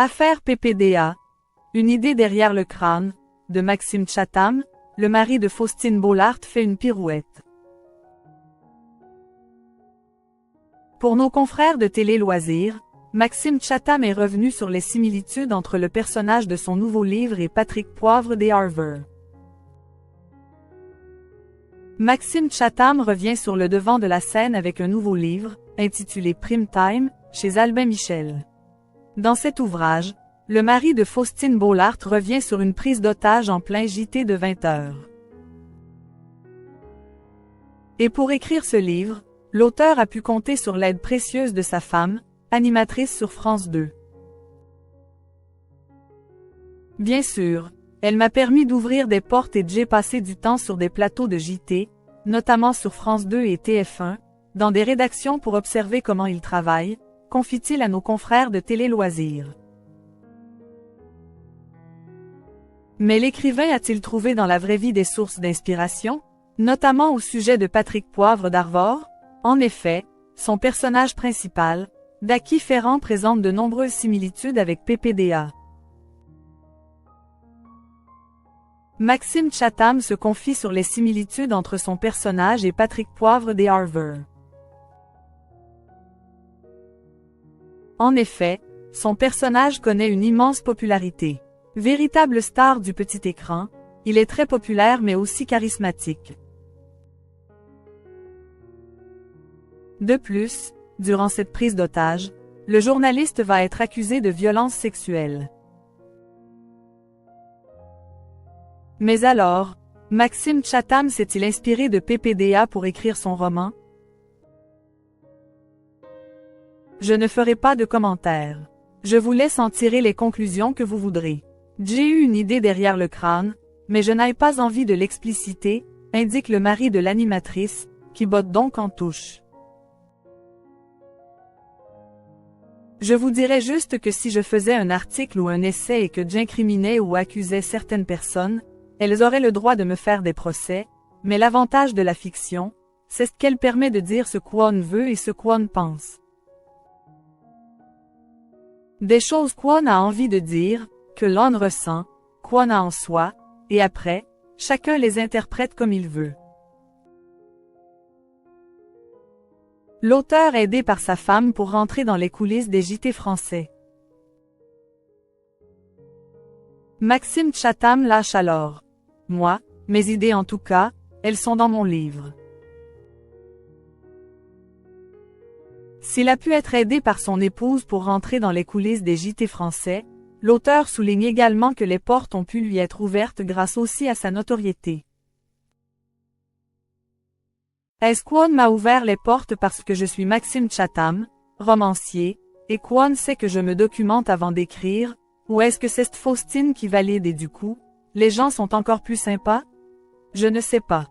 Affaire PPDA. Une idée derrière le crâne, de Maxime Chatham, le mari de Faustine Bollaert fait une pirouette. Pour nos confrères de Télé Loisirs, Maxime Chatham est revenu sur les similitudes entre le personnage de son nouveau livre et Patrick Poivre des Harvard. Maxime Chatham revient sur le devant de la scène avec un nouveau livre, intitulé Prime Time, chez Albin Michel. Dans cet ouvrage, le mari de Faustine Bollaert revient sur une prise d'otage en plein JT de 20h. Et pour écrire ce livre, l'auteur a pu compter sur l'aide précieuse de sa femme, animatrice sur France 2. Bien sûr, elle m'a permis d'ouvrir des portes et j'ai passé du temps sur des plateaux de JT, notamment sur France 2 et TF1, dans des rédactions pour observer comment ils travaillent, confie-t-il à nos confrères de Télé Loisirs. Mais l'écrivain a-t-il trouvé dans la vraie vie des sources d'inspiration, notamment au sujet de Patrick Poivre d'Arvor? En effet, son personnage principal, Daki Ferrand, présente de nombreuses similitudes avec PPDA. Maxime Chatham se confie sur les similitudes entre son personnage et Patrick Poivre des Harvard. En effet, son personnage connaît une immense popularité. Véritable star du petit écran, il est très populaire mais aussi charismatique. De plus, durant cette prise d'otage, le journaliste va être accusé de violences sexuelles. Mais alors, Maxime Chatham s'est-il inspiré de PPDA pour écrire son roman? Je ne ferai pas de commentaires. Je vous laisse en tirer les conclusions que vous voudrez. J'ai eu une idée derrière le crâne, mais je n'ai pas envie de l'expliciter, indique le mari de l'animatrice, qui botte donc en touche. Je vous dirais juste que si je faisais un article ou un essai et que j'incriminais ou accusais certaines personnes, elles auraient le droit de me faire des procès, mais l'avantage de la fiction, c'est qu'elle permet de dire ce qu'on veut et ce qu'on pense. Des choses qu'on a envie de dire, que l'on ressent, qu'on a en soi, et après, chacun les interprète comme il veut. L'auteur est aidé par sa femme pour rentrer dans les coulisses des JT français. Maxime Chatham lâche alors. Moi, mes idées en tout cas, elles sont dans mon livre. S'il a pu être aidé par son épouse pour rentrer dans les coulisses des JT français, l'auteur souligne également que les portes ont pu lui être ouvertes grâce aussi à sa notoriété. Est-ce qu'on m'a ouvert les portes parce que je suis Maxime Chatham, romancier, et qu'on sait que je me documente avant d'écrire, ou est-ce que c'est Faustine qui valide et du coup, les gens sont encore plus sympas? Je ne sais pas.